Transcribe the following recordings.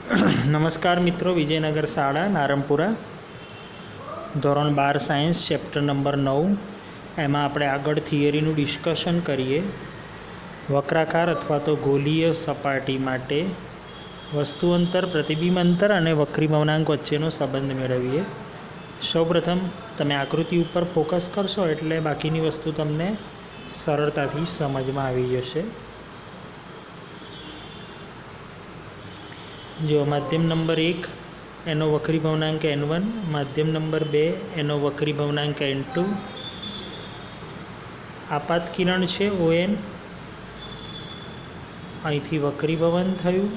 नमस्कार मित्रों, विजयनगर शाळा नारमपुरा ધોરણ 12 સાયન્સ ચેપ્ટર નંબર 9 એમાં આપણે આગળ થિયરીનું ડિસ્કશન કરીએ। વક્રાકાર અથવા તો ગોલીય સપાટી માટે વસ્તુ અંતર, પ્રતિબિંબ અંતર અને વક્રી ભવનાંક વચ્ચેનો સંબંધ મેળવીએ। સૌપ્રથમ તમે આકૃતિ ઉપર ફોકસ કરશો એટલે બાકીની વસ્તુ તમને સરળતાથી સમજમાં આવી જશે। जो माध्यम नंबर 1 एनो वक्री भवनांक n1, माध्यम नंबर 2 एनो वक्री भवनांक n2, आपात किरण है ON, अहींथी वक्री भवन थयुं,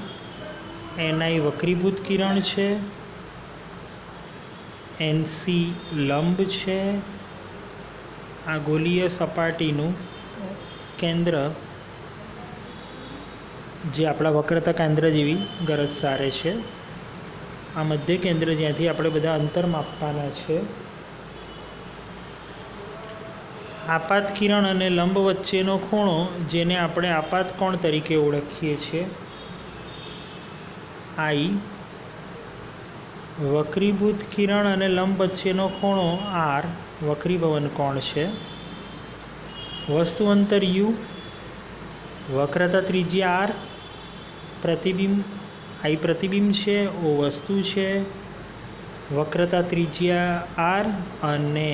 NI वक्रीभूत किरण है, NC लंब है। आ गोलीय सपाटीनुं केंद्र जे आपણા વક્રતા કેન્દ્ર જેવી ગરજ સારે છે। આ મધ્ય કેન્દ્ર જ્યાંથી આપણે બધા અંતર માપવાના છે। આપાત કિરણ અને લંબ વચ્ચેનો ખૂણો જેને આપણે આપાત કોણ તરીકે ઓળખીએ છીએ I, વક્રીભૂત કિરણ અને લંબ વચ્ચેનો ખૂણો R વક્રીભવન કોણ છે। વસ્તુ અંતર U, વક્રતા ત્રિજ્યા R, प्रतिबिंब I प्रतिबिंब है, ओ वस्तु है, वक्रता त्रिज्या R अने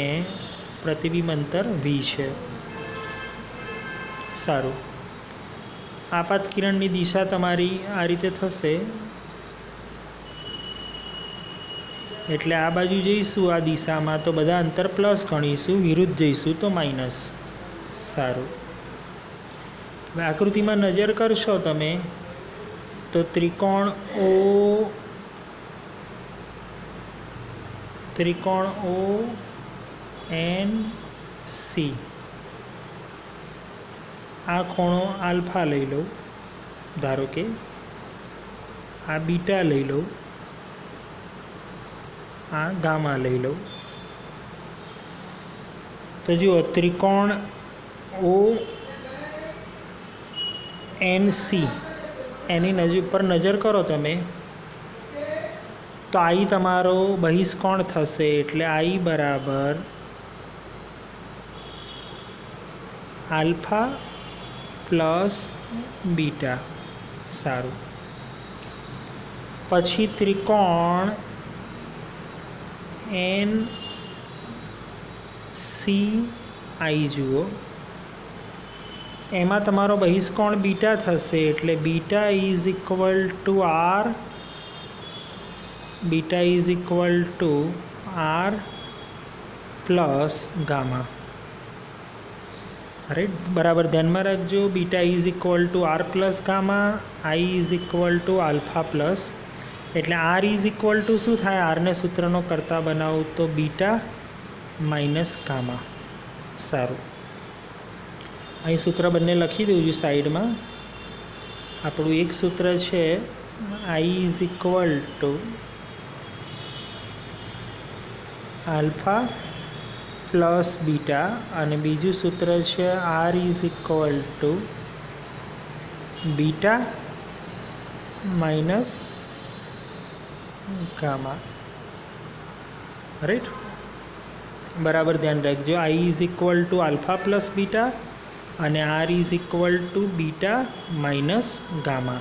प्रतिबिंब अंतर V है। सारू, आपात किरण की दिशा तमारी आ रीते थशे एटले आ बाजू जईशुं आ दिशा में तो बधा अंतर प्लस गणीशुं, विरुद्ध जईशुं तो माइनस। सारू, आकृति में नजर करशो तमे तो त्रिकोण ओ एन सी आ खूणो आल्फा लई लो, धारो के आ बीटा लई लो, आ गामा लई लो। तो जो त्रिकोण ओ एन सी एनी पर नजर करो तमे तो आई तमारो बहिष्कोण थशे एटले आई बराबर आल्फा प्लस बीटा। सारू, पछी त्रिकोण एन सी आई जुओ, एमां तमारो बहिष्कोण बीटा थशे एटले beta is equal to r, beta is equal to r plus gamma. Right, बराबर ध्यान में रखजो। Beta is equal to r plus gamma, i is equal to alpha plus एटले आर इज इक्वल टू शू थाय, r ने सूत्रनो करता बनावो तो बीटा माइनस गामा। सारू, अहीं सूत्र बने लखी दऊँ साइड में। आपणुं एक सूत्र है I is equal to alpha plus beta अने बीजू सूत्र है R is equal to beta minus gamma. Right, बराबर ध्यान रखजो। I is equal to alpha plus beta અને R is equal to beta minus gamma.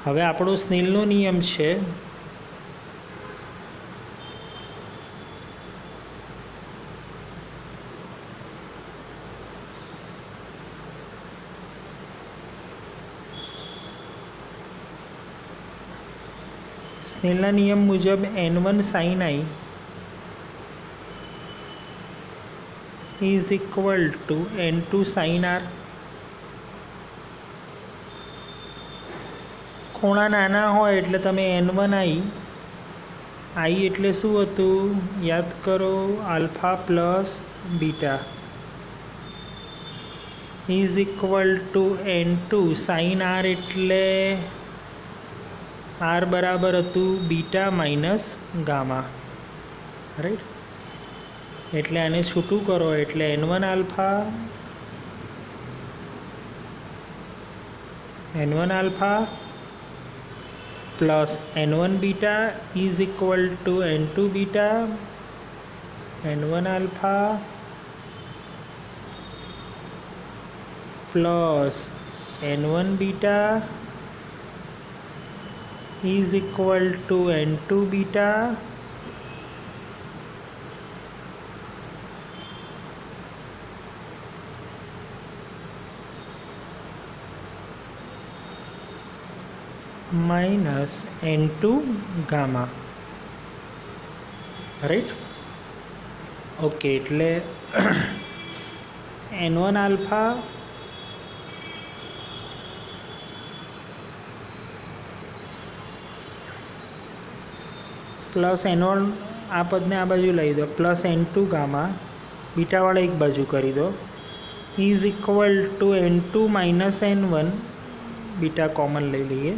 હવે આપણો સ્નેલનો નિયમ છે સ્નેલના નિયમ મુજબ n1 sin I is equal to n2 sin r। ખૂણા નાના હોય એટલે તમે n1 i એટલે શું હતું યાદ કરો, alpha plus beta is equal two n2 sin r એટલે r બરાબર હતું બીટા માઇનસ ગામા। રાઈટ, એટલે આને છૂટું કરો એટલે n1 alpha n1 alpha plus n1 beta is equal to n2 beta n1 alpha plus n1 beta is equal to n2 beta minus n2 gamma right. Okay એટલે n1 alpha plus n1 आ पद ने आ बाजू लाई दो plus n2 gamma बीटावाड़ा एक बाजू करी दो is equal to n2 minus n1 beta common लई लीए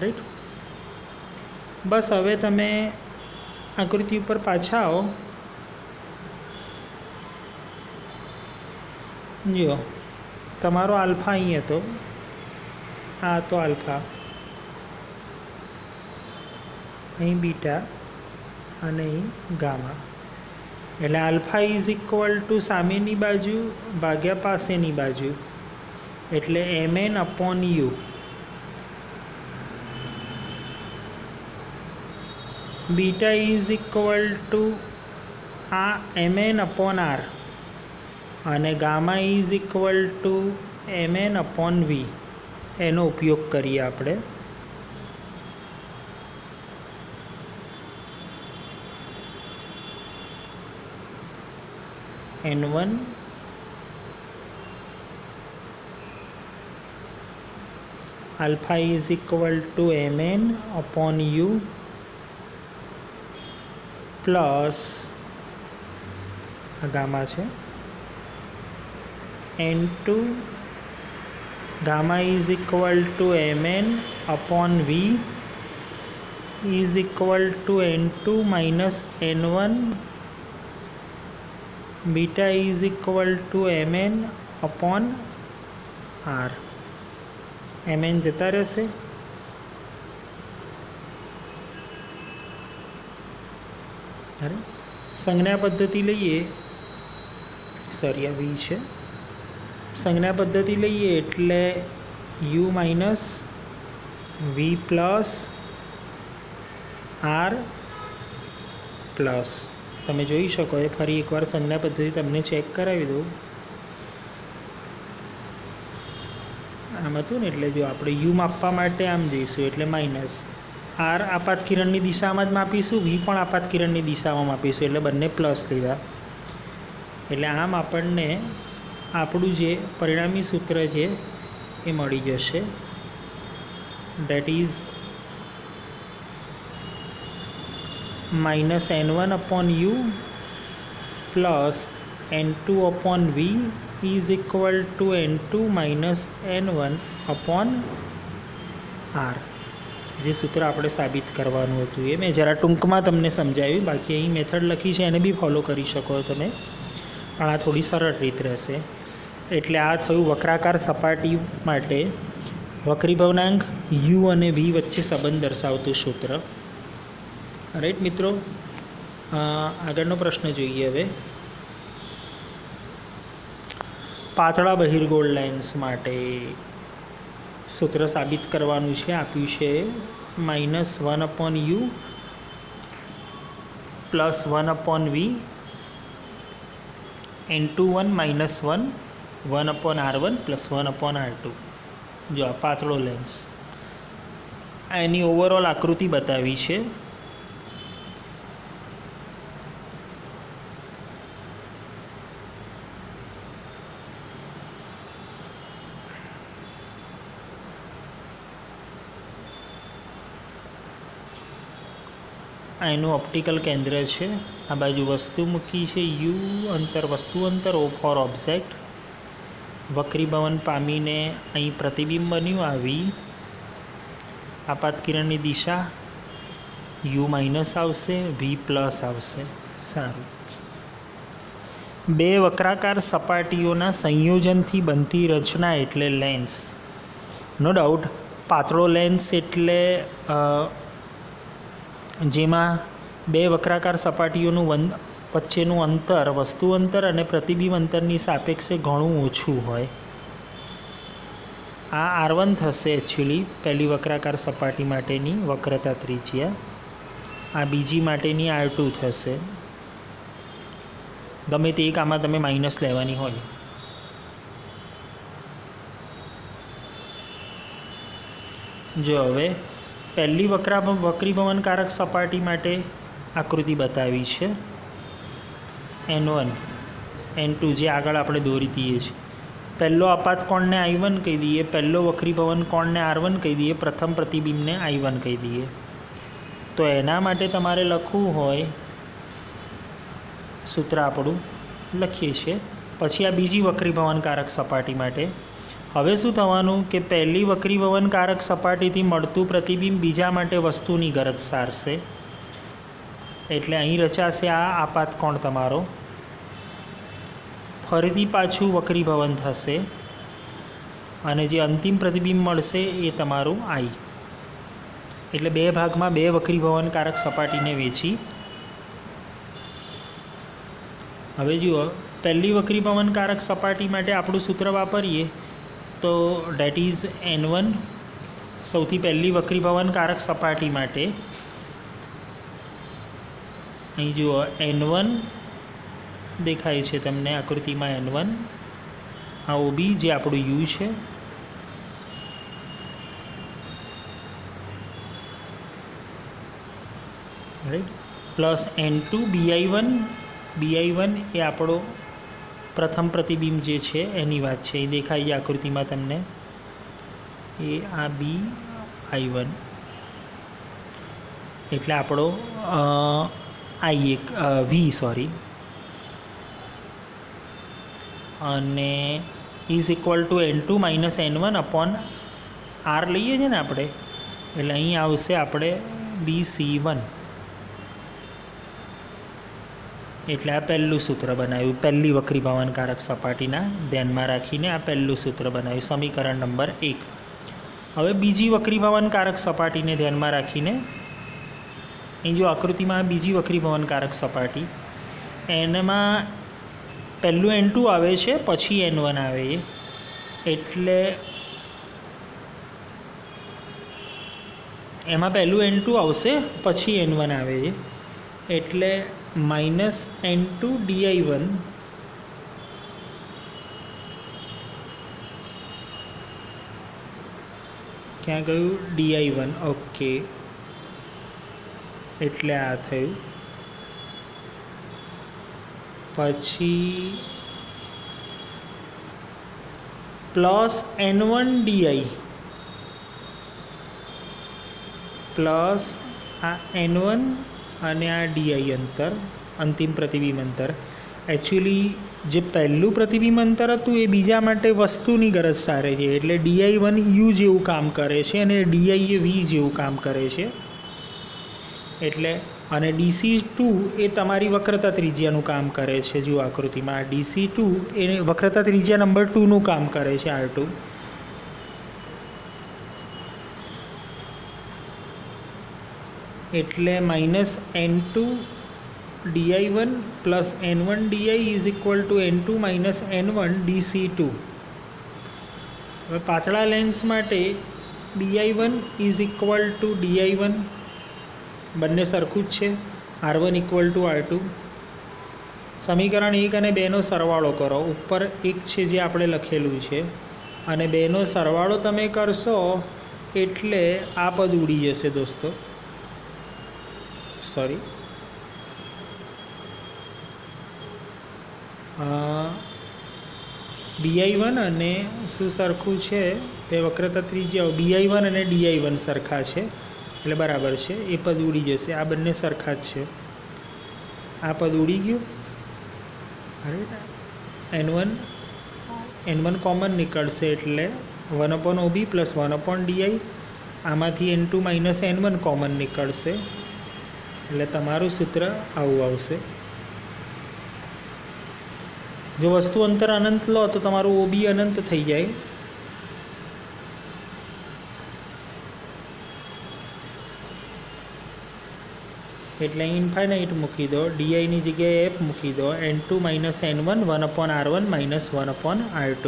राइट। बस हवे तमे आकृति पर पाछा आओ जो तमारो आल्फा अहीं हतो आ तो आल्फा अहीं बीटा अने अहीं गामा एटले आल्फा इज इक्वल टू सामेनी बाजू भाग्या पासेनी बाजू एटले mn upon u beta is equal to आ mn अपॉन r अने gamma is equal to mn upon v एनो उपयोग करिए आपणे n1 alpha is equal to mn upon u plus gamma है n2 gamma is equal to mn upon v is equal to n2 minus n1 beta is equal to mn upon r mn जता रहशे अरे संज्ञा पद्धति लईए sorry आ v है संज्ञा पद्धति लईए एटले u minus v plus r plus तमे जोई शको फरी एक बार संज्ञा पद्धति तमने चेक करावी दो आम हतुं ने एटले जो आपणे u मापवा माटे आम जईशुं एटले माइनस r आपात किरणनी दिशामां ज मापीशुं v पण आपात किरणनी दिशामां मापीशुं एटले बंने प्लस लीधा एटले आम आपणने આપણું જે પરિણામી સૂત્ર છે એ મળી જશે that is minus n1 upon u plus n2 upon v is equal to n2 minus n1 upon r જે સૂત્ર આપણે સાબિત કરવાનું હતું એ મેં જરા ટૂંકમાં તમને સમજાવ્યું બાકી અહીં મેથડ લખી છે એને બી ફોલો કરી શકો તમે પણ આ થોડી સરળ રીત રહેશે એટલે આ થયું વક્રાકાર સપાટી માટે વક્રીભવનાંક u અને v વચ્ચે સંબંધ દર્શાવતું સૂત્ર રાઈટ મિત્રો। આગળનો પ્રશ્ન જોઈએ હવે પાતળા બહિર્ગોળ લેન્સ માટે સૂત્ર સાબિત કરવાનું છે આપ્યું છે -1 upon u plus 1 upon v n21 -1 1 upon r1 plus 1 upon r2 जो आ पातળો लेन्स एनी ओवरऑल आकृति बतावी है एनु ऑप्टिकल केंद्र है आ बाजू वस्तु मूकी है u अंतर वस्तु अंतर o फॉर ऑब्जेक्ट वक्रीभवन पामीने अहीं प्रतिबिंब बन्युं आ v आपात किरणनी दिशा u माइनस आवशे v प्लस आवशे सारूं बे वक्राकार सपाटीओना संयोजनथी बनती रचना एटले लेन्स नो डाउट પાતળો લેન્સ એટલે જેમાં બે વક્રાકાર સપાટીઓનું વચ્ચેનું અંતર, વસ્તુ અંતર અને પ્રતિબિંબ અંતરની સાપેક્ષે ઘણું ઓછું હોય. આ R1 થશે એકચ્યુઅલી પહેલી વક્રાકાર સપાટી માટેની વક્રતા ત્રિજ્યા. આ બીજી માટેની R2 થશે. ગમે તે એક આમાં તમે માઇનસ લેવાની હોય. જો હવે પહેલી વક્રીભવનકારક સપાટી માટે આકૃતિ બતાવી છે N1 N2 જે આગળ આપણે દોરી દઈએ છીએ. પહેલો આપાત કોણને I1 કહી દઈએ, પહેલો વક્રીભવન કોણને R1 કહી દઈએ, પ્રથમ પ્રતિબિંબને I1 કહી દઈએ. તો એના માટે તમારે લખવું હોય, સૂત્ર આપણું લખીએ છીએ. પછી આ બીજી વક્રીભવનકારક સપાટી માટે હવે શું થવાનું કે પહેલી વક્રીભવનકારક સપાટીથી મળતું પ્રતિબિંબ બીજા માટે વસ્તુની ગરજ સારશે. એટલે અહીં રચાશે આ આપાત કોણ તમારો. ફરીથી પાછું વક્રીભવન થશે અને જે અંતિમ પ્રતિબિંબ મળશે એ તમારું I. એટલે બે ભાગમાં બે વક્રીભવનકારક સપાટીને વેચી. હવે જુઓ, પહેલી વક્રીભવનકારક સપાટી માટે આપણું સૂત્ર વાપરીએ તો ડેટ ઇઝ N1. સૌથી પહેલી વક્રીભવનકારક સપાટી માટે અહીં જુઓ N1 દેખાય છે તમને આકૃતિમાં N1. આ OB જે આપણું U છે. Right. Plus N2 BI1. BI1 એ આપણો પ્રથમ પ્રતિબિંબ જે છે એની વાત છે. એ દેખાય આકૃતિમાં તમને. એ આ BI1 એટલે આપણો V અને is equal two N2 minus N1 upon R લઈએ છીએ ને આપણે, એટલે અહીં આવશે આપણે BC1. એટલે આ પહેલું સૂત્ર બનાવ્યું. પહેલી વક્રીભવનકારક સપાટીના ધ્યાનમાં રાખીને આ પહેલું સૂત્ર બનાવ્યું, સમીકરણ નંબર 1. હવે બીજી વક્રીભવનકારક સપાટીને ધ્યાનમાં રાખીને અહીં જો આકૃતિમાં બીજી વક્રીભવનકારક સપાટી, એનામાં પહેલું N2 આવે છે, પછી N1 આવે. એટલે એમાં પહેલું N2 આવશે, પછી N1 આવે છે. એટલે માઇનસ N2 DI1 ક્યાં ગયું? DI1. ઓકે, એટલે આ થયું. પછી પ્લસ N1 DI પ્લસ આ N1 અને આ DI અંતર, અંતિમ પ્રતિબિંબ અંતર. એકચ્યુઅલી જે પહેલું પ્રતિબિંબ અંતર હતું એ બીજા માટે વસ્તુની ગરજ સારે છે. એટલે DI1 U જેવું કામ કરે છે અને DI એ V જેવું કામ કરે છે. એટલે અને DC2 એ તમારી વક્રતા ત્રિજ્યાનું કામ કરે છે. જુઓ આકૃતિમાં DC2 એ વક્રતા ત્રિજ્યા નંબર 2નું કામ કરે છે, R2. એટલે minus N2 DI1 plus N1 DI is equal two N2 minus N1 DC2. હવે પાતળા લેન્સ માટે BI1 is equal two DI1, બંને સરખું જ છે. R1 equal to R2. સમીકરણ 1 અને 2નો સરવાળો કરો. ઉપર 1 છે જે આપણે લખેલું છે અને 2નો સરવાળો તમે કરશો એટલે આ પદ ઉડી જશે દોસ્તો. સોરી, BI1 અને શું સરખું છે? બે વક્રતા ત્રિજ્યાઓ BI1 અને DI1 સરખા છે એટલે બરાબર છે. એ પદ ઉડી જશે. આ બંને સરખા જ છે. આ પદ ઉડી ગયું. N1 કોમન નીકળશે એટલે 1/OB પ્લસ 1/DI. આમાંથી N2 માઇનસ N1 કોમન નીકળશે એટલે તમારું સૂત્ર આવું આવશે. જો વસ્તુ અંતર અનંત લો તો તમારું OB અનંત થઈ જાય. એટલે ઇન્ફાઇનાઇટ મૂકી દો, ડીઆઈની જગ્યાએ એફ મૂકી દો, n2 minus n1 1/r1 minus 1/r2.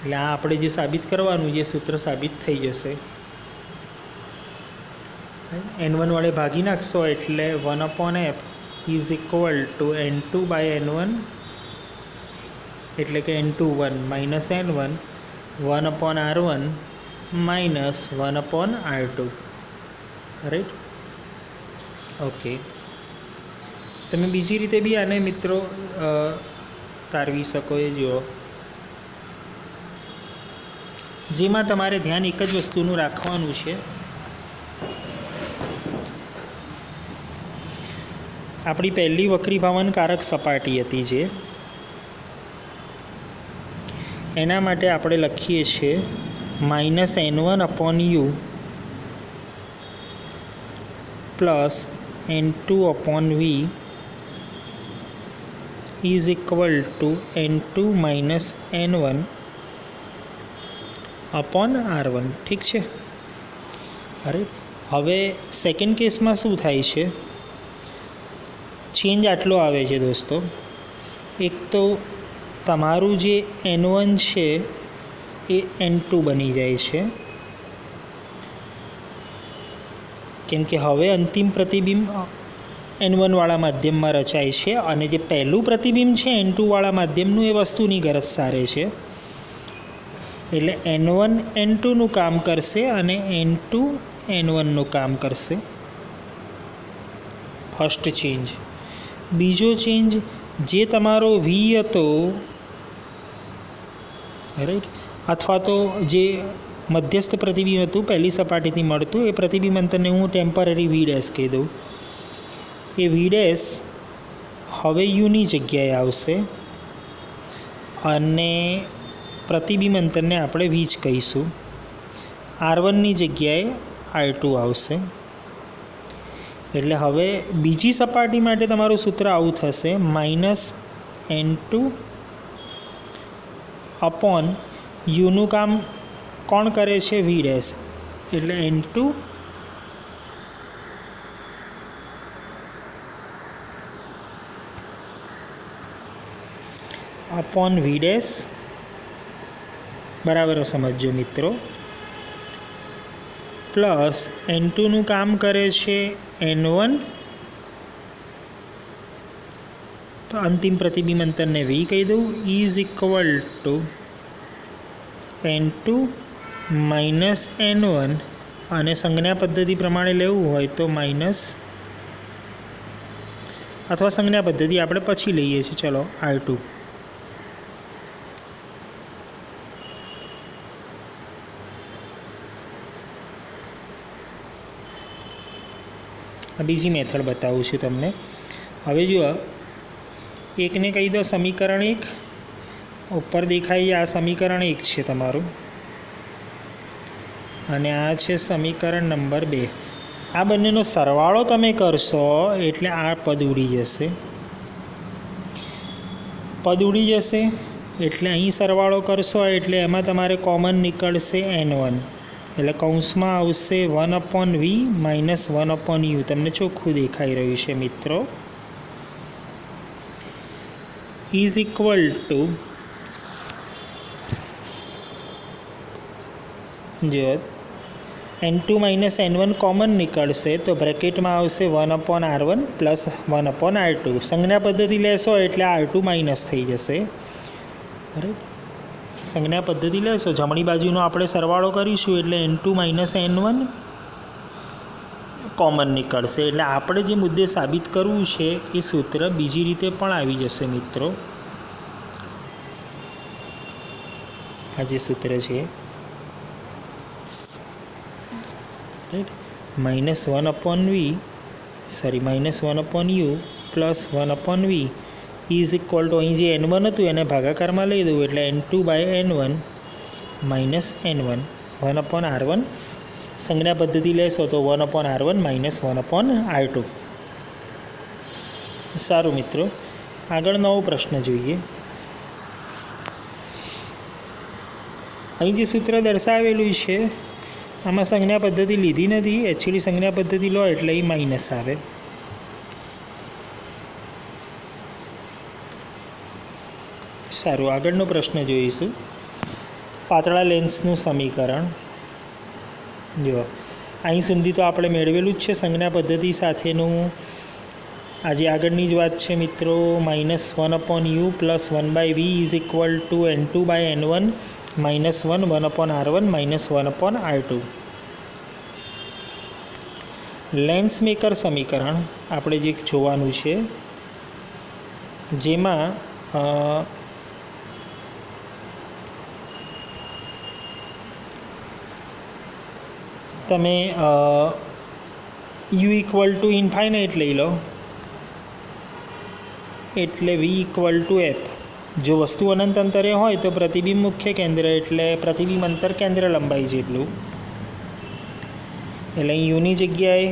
એટલે આ આપણે જે સાબિત કરવાનું જે સૂત્ર સાબિત થઈ જશે. n1 વડે ભાગી નાખશો એટલે 1/f is equal two n2 by n1 એટલે કે n2 1 minus n1 1/r1 minus 1/r2. Right. Okay, તમે બીજી રીતે બી આને મિત્રો તારવી શકો. એ જુઓ, જેમાં તમારે ધ્યાન એક જ વસ્તુનું રાખવાનું છે. આપણી પહેલી વક્રીભાવનકારક સપાટી હતી જે, એના માટે આપણે લખીએ છીએ minus n1/u plus n2/v is equal two n2 minus n1/r1. ઠીક છે. અરે હવે સેકન્ડ કેસમાં શું થાય છે? ચેન્જ આટલો આવે છે દોસ્તો. એક તો તમારું જે n1 છે એ n2 બની જાય છે, કેમ કે હવે અંતિમ પ્રતિબિંબ n1 વાળા માધ્યમમાં રચાય છે અને જે પહેલું પ્રતિબિંબ છે n2 વાળા માધ્યમનું એ વસ્તુની ગરજ સારે છે. એટલે n1 n2નું કામ કરશે અને n2 n1નું કામ કરશે. First change. બીજો ચેન્જ, જે તમારો v હતો, રાઈટ, અથવા તો જે મધ્યસ્થ પ્રતિબિંબ હતું પહેલી સપાટીથી મળતું, એ પ્રતિબિંબ અંતરને હું ટેમ્પરરી v' કહી દઉં. એ v' હવે યુની જગ્યાએ આવશે અને પ્રતિબિંબ અંતરને આપણે v જ કહીશું. r1ની જગ્યાએ r2 આવશે. એટલે હવે બીજી સપાટી માટે તમારું સૂત્ર આવું થશે, માઇનસ n2 અપોન યુનું કામ કોણ કરે છે? v'. એટલે n2 અપોન v' બરાબર સમજો મિત્રો. પ્લસ n2નું કામ કરે છે n1, તો અંતિમ પ્રતિબિંબ અંતરને v કહી દઉં, is equal two n2 minus n1, અને સંજ્ઞા પદ્ધતિ પ્રમાણે લેવું હોય તો માઇનસ, અથવા સંજ્ઞા પદ્ધતિ આપણે પછી લઈએ છીએ, ચલો r2. બીજી મેથડ બતાવું છું તમને. હવે જુઓ, એકને કહી દો સમીકરણ 1, ઉપર દેખાય આ સમીકરણ 1 છે તમારું, અને આ છે સમીકરણ નંબર 2. આ બંનેનો સરવાળો તમે કરશો એટલે આ પદ ઉડી જશે. પદ ઉડી જશે એટલે અહીં સરવાળો કરશો એટલે એમાં તમારે કોમન નીકળશે n1. એટલે કૌંસમાં આવશે 1/v માઇનસ 1/u. તમને ચોખ્ખું દેખાઈ રહ્યું છે મિત્રો. ઇઝ ઇક્વલ ટુ, જો n2 માઇનસ n1 કોમન નીકળશે તો બ્રેકેટમાં આવશે 1/r1 પ્લસ 1/r2. સંજ્ઞા પદ્ધતિ લેશો એટલે r2 માઇનસ થઈ જશે. બરાબર. સંજ્ઞા પદ્ધતિ લેશો, જમણી બાજુનો આપણે સરવાળો કરીશું એટલે n2 માઇનસ n1 કોમન નીકળશે. એટલે આપણે જે મુદ્દે સાબિત કરવું છે એ સૂત્ર બીજી રીતે પણ આવી જશે મિત્રો. આ જે સૂત્ર છે right, minus 1/u plus 1/v is equal two, અહીં જે n1 હતું એને ભાગાકારમાં લઈ દઉં એટલે n2 by n1 minus n1 1/r1. સંજ્ઞા પદ્ધતિ લેશો તો 1/r1 માઇનસ 1/r2. સારું મિત્રો, આગળ નવો પ્રશ્ન જોઈએ. અહીં જે સૂત્ર દર્શાવેલું છે આમાં સંજ્ઞા પદ્ધતિ લીધી નથી, એકચ્યુઅલી સંજ્ઞા પદ્ધતિ લો એટલે એ માઇનસ આવે. સારું, આગળનો પ્રશ્ન જોઈશું. પાતળા લેન્સનું સમીકરણ. જો અહીં સુધી તો આપણે મેળવેલું જ છે સંજ્ઞા પદ્ધતિ સાથેનું. આજે આગળની જ વાત છે મિત્રો. -1/u + 1/v = n2/n1 -1 1/r1 -1/r2. Lens maker સમીકરણ આપણે જે જોવાનું છે, જેમાં તમે u = લઈ લો એટલે v = f. જો વસ્તુ અનંત અંતરે હોય તો પ્રતિબિંબ મુખ્ય કેન્દ્ર એટલે પ્રતિબિંબ અંતર કેન્દ્ર લંબાઈ જેટલું. એટલે અહીં યુની જગ્યાએ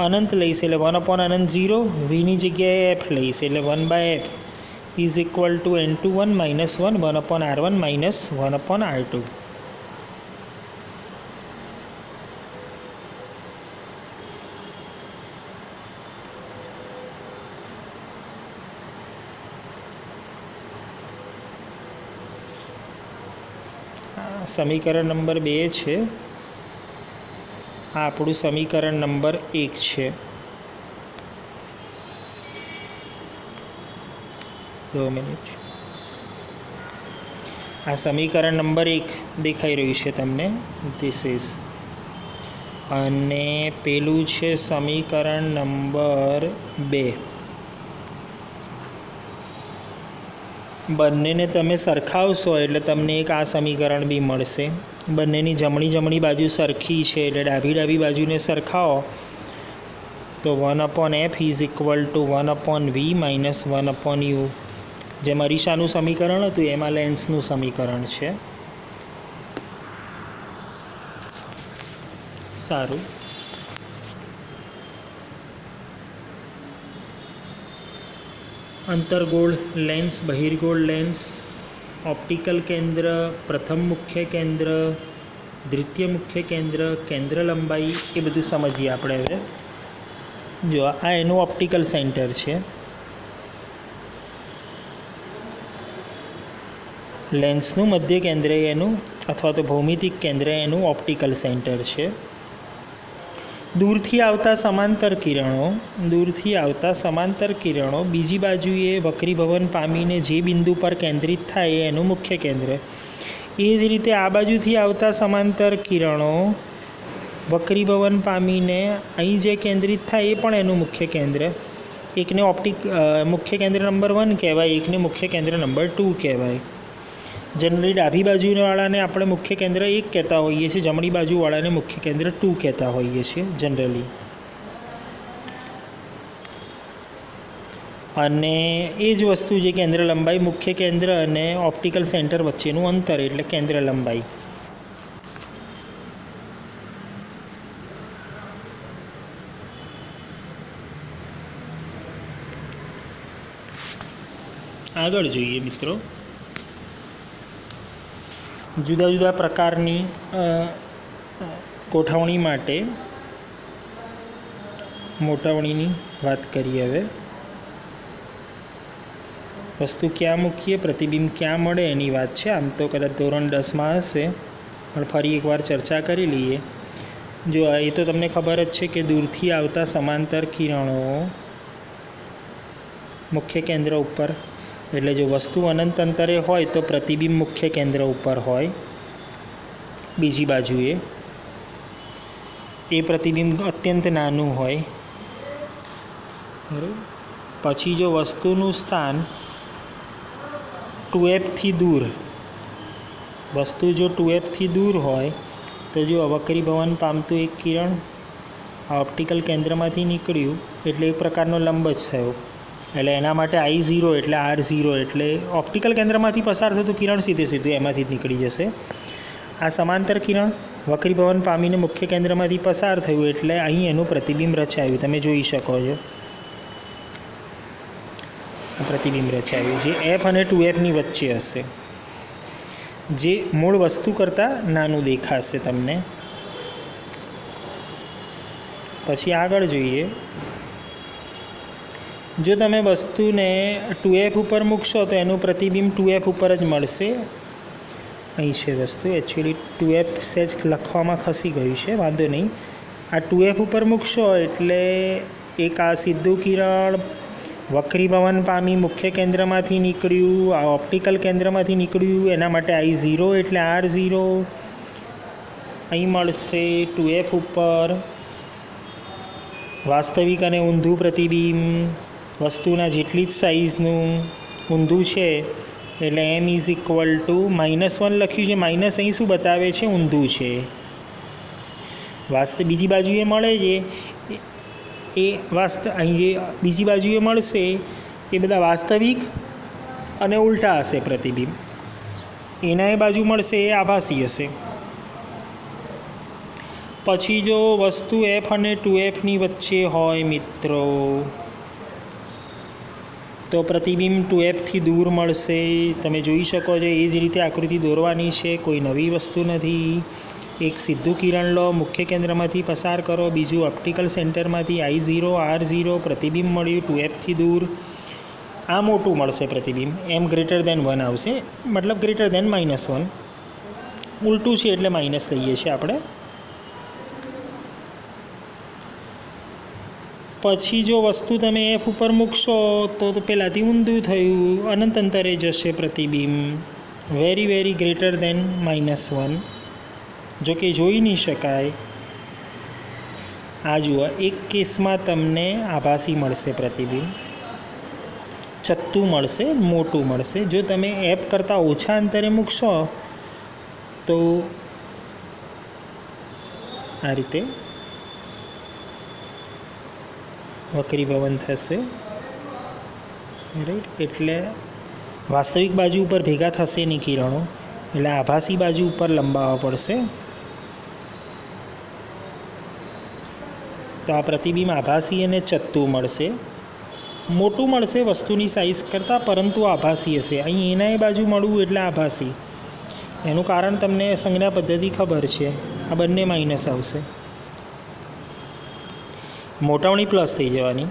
અનંત લઈશ એટલે 1/અનંત 0, vની જગ્યાએ f લઈશ એટલે 1/f = n21 -1 1/r1 -1/r2. સમીકરણ નંબર 2 છે. આ આપણું સમીકરણ નંબર 1 છે. 2 મિનિટ. આ સમીકરણ નંબર 1 દેખાઈ રહ્યું છે તમને, ધીસ ઇઝ. અને પેલું છે સમીકરણ નંબર 2. બંનેને તમે સરખાવશો એટલે તમને એક આ સમીકરણ બી મળશે. બંનેની જમણી બાજુ સરખી છે એટલે ડાબી બાજુને સરખાવો તો 1/f = 1/v - 1/u. જેમ અરીસાનું સમીકરણ હતું એમાં લેન્સનું સમીકરણ છે. સારું. અંતર્ગોળ લેન્સ, બહિર્ગોળ લેન્સ, ઓપ્ટિકલ કેન્દ્ર, પ્રથમ મુખ્ય કેન્દ્ર, દ્વિતીય મુખ્ય કેન્દ્ર, કેન્દ્ર લંબાઈ, એ બધું સમજીએ આપણે હવે. જો આ એનું ઓપ્ટિકલ સેન્ટર છે. લેન્સનું મધ્ય કેન્દ્ર એનું અથવા તો ભૌમિતિક કેન્દ્ર એનું ઓપ્ટિકલ સેન્ટર છે. દૂરથી આવતા સમાંતર કિરણો બીજી બાજુએ વક્રીભવન પામીને જે બિંદુ પર કેન્દ્રિત થાય એનું મુખ્ય કેન્દ્ર. એ જ રીતે આ બાજુથી આવતા સમાંતર કિરણો વક્રીભવન પામીને અહીં જે કેન્દ્રિત થાય એ પણ એનું મુખ્ય કેન્દ્ર. એકને મુખ્ય કેન્દ્ર નંબર 1 કહેવાય, એકને મુખ્ય કેન્દ્ર નંબર 2 કહેવાય. જનરલી ડાબી બાજુવાળાને આપણે મુખ્ય કેન્દ્ર 1 કહેતા હોઈએ છીએ, જમણી બાજુવાળાને મુખ્ય કેન્દ્ર 2 કહેતા હોઈએ છીએ જનરલી. અને એ જ વસ્તુ જે કેન્દ્ર લંબાઈ, મુખ્ય કેન્દ્ર અને ઓપ્ટિકલ સેન્ટર વચ્ચેનું અંતર એટલે કેન્દ્ર લંબાઈ. આગળ જોઈએ મિત્રો. જુદા જુદા પ્રકારની ગોઠવણી માટે મોટાવણીની વાત કરીએ હવે. વસ્તુ ક્યાં મૂકીએ, પ્રતિબિંબ ક્યાં મળે એની વાત છે. આમ તો કદાચ ધોરણ 10માં હશે, પણ ફરી એકવાર ચર્ચા કરી લઈએ. જો એ તો તમને ખબર જ છે કે દૂરથી આવતા સમાંતર કિરણો મુખ્ય કેન્દ્ર ઉપર, એટલે જો વસ્તુ અનંત અંતરે હોય તો પ્રતિબિંબ મુખ્ય કેન્દ્ર ઉપર હોય. બીજી બાજુએ એ પ્રતિબિંબ અત્યંત નાનું હોય. બરાબર. પછી જો વસ્તુનું સ્થાન 2fથી દૂર, વસ્તુ જો 2fથી દૂર હોય તો જો વક્રીભવન પામતું એક કિરણ આ ઓપ્ટિકલ કેન્દ્રમાંથી નીકળ્યું એટલે એક પ્રકારનો લંબ જ થયો. એટલે એના માટે I0 એટલે R0 એટલે ઓપ્ટિકલ કેન્દ્રમાંથી પસાર થતું કિરણ સીધું એમાંથી જ નીકળી જશે. આ સમાંતર કિરણ વક્રીભવન પામીને મુખ્ય કેન્દ્રમાંથી પસાર થયું એટલે અહીં એનું પ્રતિબિંબ રચાયું. તમે જોઈ શકો છો પ્રતિબિંબ રચાયું જે f અને 2fની વચ્ચે હશે, જે મૂળ વસ્તુ કરતાં નાનું દેખાશે તમને. પછી આગળ જોઈએ, જો તમે વસ્તુને 2F ઉપર મૂકશો તો એનું પ્રતિબિંબ 2F ઉપર જ મળશે. અહીં છે વસ્તુ, એકચ્યુઅલી 2F સેજ લખવામાં ખસી ગયું છે, વાંધો નહીં. આ 2F ઉપર મૂકશો એટલે એક આ સીધું કિરણ વક્રીભવન પામી મુખ્ય કેન્દ્રમાંથી નીકળ્યું, આ ઓપ્ટિકલ કેન્દ્રમાંથી નીકળ્યું, એના માટે I0 એટલે R0 અહીં મળશે 2F ઉપર. વાસ્તવિક અને ઊંધું પ્રતિબિંબ વસ્તુના જેટલી જ સાઇઝનું ઊંધું છે એટલે M = -1 લખ્યું છે. માઇનસ અહીં શું બતાવે છે? ઊંધું છે. બીજી બાજુએ મળે છે એ અહીં જે બીજી બાજુએ મળશે એ બધા વાસ્તવિક અને ઉલટા હશે પ્રતિબિંબ. એના એ બાજુ મળશે એ આભાસી હશે. પછી જો વસ્તુ F અને 2Fની વચ્ચે હોય મિત્રો તો પ્રતિબિંબ 2Fથી દૂર મળશે. તમે જોઈ શકો છો. એ જ રીતે આકૃતિ દોરવાની છે, કોઈ નવી વસ્તુ નથી. એક સીધું કિરણ લો, મુખ્ય કેન્દ્રમાંથી પસાર કરો, બીજું ઓપ્ટિકલ સેન્ટરમાંથી I0 R0, પ્રતિબિંબ મળ્યું 2Fથી દૂર. આ મોટું મળશે પ્રતિબિંબ, M > 1 આવશે, મતલબ > -1. ઉલટું છે એટલે માઇનસ લઈએ છીએ આપણે. પછી જો વસ્તુ તમે F ઉપર મૂકશો તો પહેલાંથી ઊંધું થયું, અનંત અંતરે જશે પ્રતિબિંબ, વેરી -1. જો કે જોઈ નહીં શકાય. આ જુઓ, એક કેસમાં તમને આભાસી મળશે પ્રતિબિંબ, ચત્તું મળશે, મોટું મળશે. જો તમે F કરતાં ઓછા અંતરે મૂકશો તો આ રીતે વક્રીભવન થશે, રાઈટ. એટલે વાસ્તવિક બાજુ ઉપર ભેગા થશે નહીં કિરણો, એટલે આભાસી બાજુ ઉપર લંબાવવા પડશે. તો આ પ્રતિબિંબ આભાસી અને ચત્તું મળશે. મોટું મળશે વસ્તુની સાઇઝ કરતાં, પરંતુ આભાસી હશે. અહીં એના એ બાજુ મળવું એટલે આભાસી. એનું કારણ તમને સંજ્ઞા પદ્ધતિ ખબર છે. આ બંને માઇનસ આવશે, મોટાવણી પ્લસ થઈ જવાની.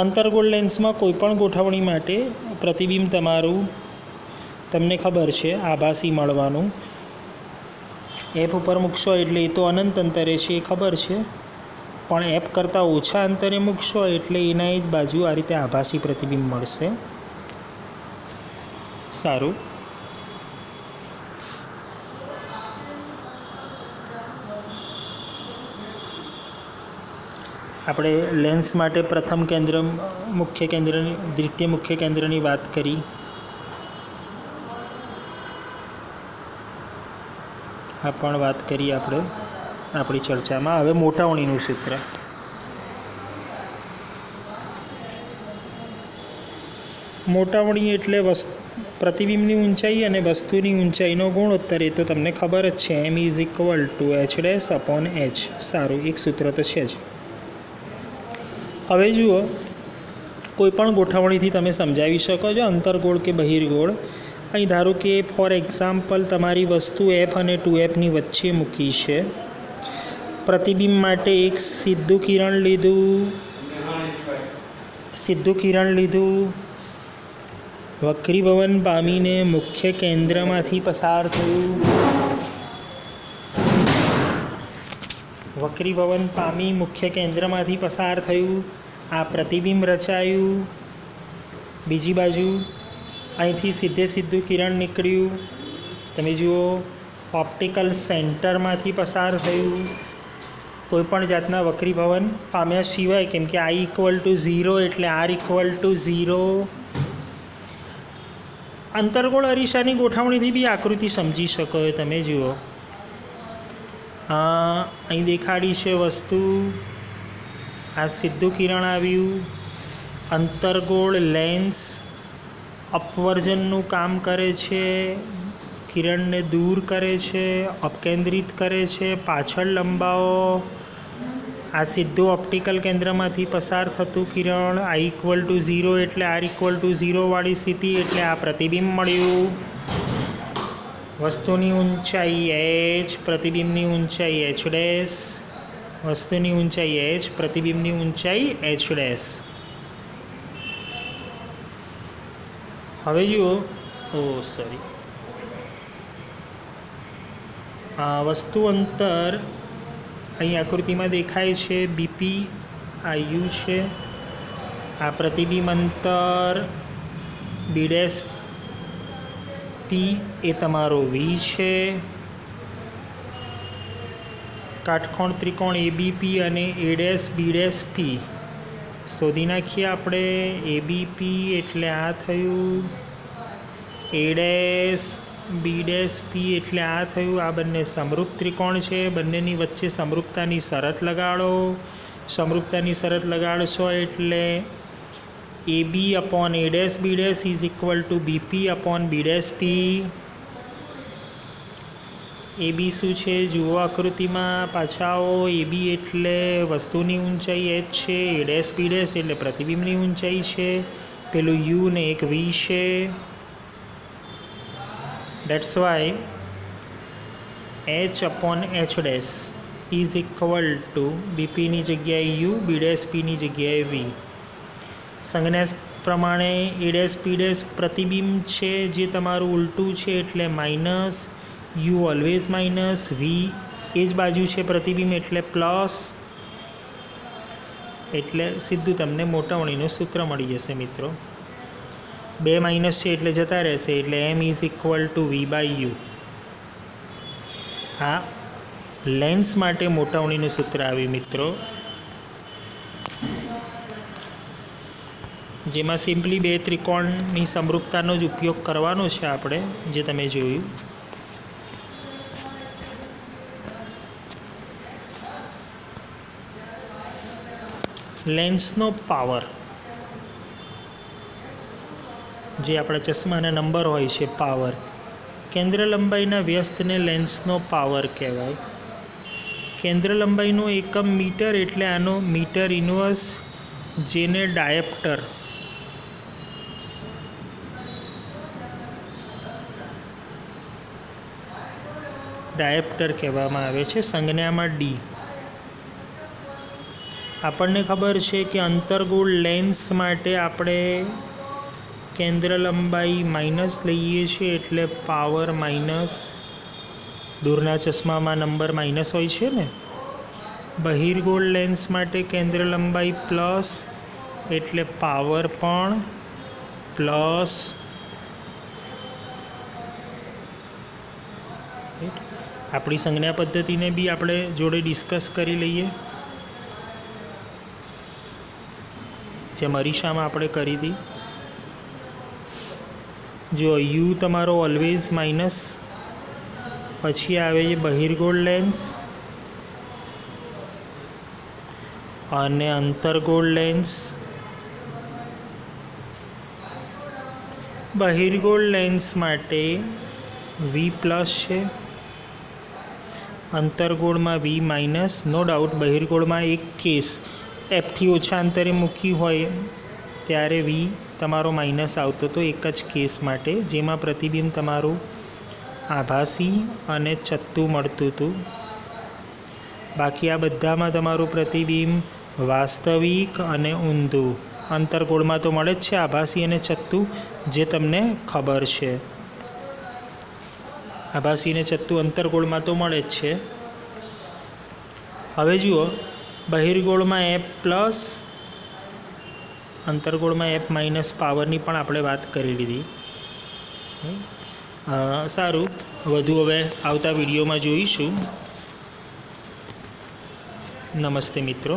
અંતર્ગોળ લેન્સમાં કોઈપણ ગોઠવણી માટે પ્રતિબિંબ તમારું તમને ખબર છે આભાસી મળવાનું. F ઉપર મૂકશો એટલે એ તો અનંત અંતરે છે એ ખબર છે, પણ F કરતાં ઓછા અંતરે મૂકશો એટલે એના જ બાજુ આ રીતે આભાસી પ્રતિબિંબ મળશે. સારું. આપણે લેન્સ માટે પ્રથમ કેન્દ્ર, મુખ્ય કેન્દ્રની, દ્વિતીય મુખ્ય કેન્દ્રની વાત કરી. આ પણ વાત કરી આપણે આપણી ચર્ચામાં. હવે મોટાવણીનું સૂત્ર. મોટાવણી એટલે પ્રતિબિંબની ઊંચાઈ અને વસ્તુની ઊંચાઈનો ગુણોત્તર. એ તો તમને ખબર જ છે, M = H/H. સારું, એક સૂત્ર તો છે જ. હવે જુઓ, કોઈપણ ગોઠવણીથી તમે સમજાવી શકો છો, અંતર્ગોળ કે બહિર્ગોળ. અહીં ધારો કે ફોર એક્ઝામ્પલ તમારી વસ્તુ F અને 2Fની વચ્ચે મૂકી છે. પ્રતિબિંબ માટે એક સીધું કિરણ લીધું, વક્રીભવન પામીને મુખ્ય કેન્દ્રમાંથી પસાર થયું, વક્રીભવન પામી મુખ્ય કેન્દ્રમાંથી પસાર થયું. આ પ્રતિબિંબ રચાયું. બીજી બાજુ અહીંથી સીધું કિરણ નીકળ્યું. તમે જુઓ, ઓપ્ટિકલ સેન્ટરમાંથી પસાર થયું, કોઈપણ જાતના વક્રીભવન પામ્યા સિવાય, કેમ કે I = 0 એટલે R = 0. અંતર્ગોળ અરીસાની ગોઠવણીથી બી આકૃતિ સમજી શકો છો. તમે જુઓ, અહીં દેખાડી છે વસ્તુ, આ સીધું કિરણ આવ્યું. અંતર્ગોળ લેન્સ અપવર્જનનું કામ કરે છે, કિરણને દૂર કરે છે, અપકેન્દ્રિત કરે છે, પાછળ લંબાવો. આ સીધું ઓપ્ટિકલ કેન્દ્રમાંથી પસાર થતું કિરણ, I = 0 એટલે R = 0 વાળી સ્થિતિ, એટલે આ પ્રતિબિંબ મળ્યું. વસ્તુની ઊંચાઈ H, પ્રતિબિંબની ઊંચાઈ H'. વસ્તુની ઊંચાઈ h, પ્રતિબિંબની ઊંચાઈ h ડેશ. હવે જુઓ, વસ્તુ અંતર અહીં આકૃતિમાં દેખાય છે બીપી, આ યુ છે. આ પ્રતિબિંબ અંતર બી ડેશ પી એ તમારો વી છે. કાટકોણ ત્રિકોણ એબીપી અને એ ડેશ બી ડેશ પી શોધી નાખીએ આપણે. એબીપી એટલે આ થયું, એ ડેશ બી ડેશ પી એટલે આ થયું. આ બંને સમરૂપ ત્રિકોણ છે, બંનેની વચ્ચે સમરૂપતાની શરત લગાડો. સમરૂપતાની શરત લગાડશો એટલે A B upon A dash B dash is equal to BP upon B dash P. A B શું છે જુઓ આકૃતિમાં પાછા આવો. એ બી એટલે વસ્તુની ઊંચાઈ h છે, એ ડેશ બી ડેશ એટલે પ્રતિબિંબની ઊંચાઈ છે. પેલું યુ ને એક વી છે. That's Y h upon h dash is equal to બીપીની જગ્યાએ યુ, બી ડેશ પીની જગ્યાએ વી. સંજ્ઞા પ્રમાણે એ ડેશ પી ડેશ પ્રતિબિંબ છે જે તમારું ઉલટું છે એટલે માઇનસ, યુ ઓલવેઝ માઇનસ, વી એ જ બાજુ છે પ્રતિબિંબ એટલે પ્લસ. એટલે સીધું તમને મોટાવણીનું સૂત્ર મળી જશે મિત્રો. 2 માઇનસ છે એટલે જતા રહેશે એટલે M is equal to V by U. આ લેન્સ માટે મોટાવણીનું સૂત્ર આવ્યું મિત્રો, જેમાં સિમ્પલી 2 ત્રિકોણની સમરૂપતાનો જ ઉપયોગ કરવાનો છે આપણે, જે તમે જોયું. લેન્સનો પાવર, જે આપણા ચશ્માના નંબર હોય છે પાવર, કેન્દ્ર લંબાઈના વ્યસ્તને લેન્સનો પાવર કહેવાય. કેન્દ્ર લંબાઈનો એકમ મીટર એટલે આનો મીટર ઇન્વર્સ, જેને ડાયપ્ટર કહેવામાં આવે છે, સંજ્ઞામાં ડી. આપણને ખબર છે કે અંતર્ગોળ લેન્સ માટે આપણે કેન્દ્ર લંબાઈ માઇનસ લઈએ છીએ એટલે પાવર માઇનસ. દૂરના ચશ્મામાં નંબર માઇનસ હોય છે ને. બહિર્ગોળ લેન્સ માટે કેન્દ્ર લંબાઈ પ્લસ એટલે પાવર પણ પ્લસ. આપણી સંજ્ઞા પદ્ધતિને બી આપણે જોડે ડિસ્કસ કરી લઈએ, જે અરીસામાં આપણે કરી હતી. જો યુ તમારો ઓલવેઝ માઇનસ, પછી આવે છે બહિર્ગોળ લેન્સ અને અંતર્ગોળ લેન્સ. બહિર્ગોળ લેન્સ માટે વી પ્લસ છે, અંતર્ગોળમાં વી માઇનસ. નો ડાઉટ બહિર્ગોળમાં એક કેસ એફથી ઓછા અંતરે મૂકી હોય ત્યારે વી તમારો માઇનસ આવતો હતો, એક જ કેસ માટે, જેમાં પ્રતિબિંબ તમારું આભાસી અને ચત્તું મળતું હતું. બાકી આ બધામાં તમારું પ્રતિબિંબ વાસ્તવિક અને ઊંધું. અંતર્ગોળમાં તો મળે જ છે આભાસી અને ચત્તું, જે તમને ખબર છે. આભાસી અને ચત્તું અંતર્ગોળમાં તો મળે જ છે. હવે જુઓ, બહિર્ગોળમાં એફ પ્લસ, અંતર્ગોળમાં એફ માઇનસ પાવરની પણ આપણે વાત કરી લીધી. સારું, વધુ હવે આવતા વિડીયોમાં જોઈશું. નમસ્તે મિત્રો.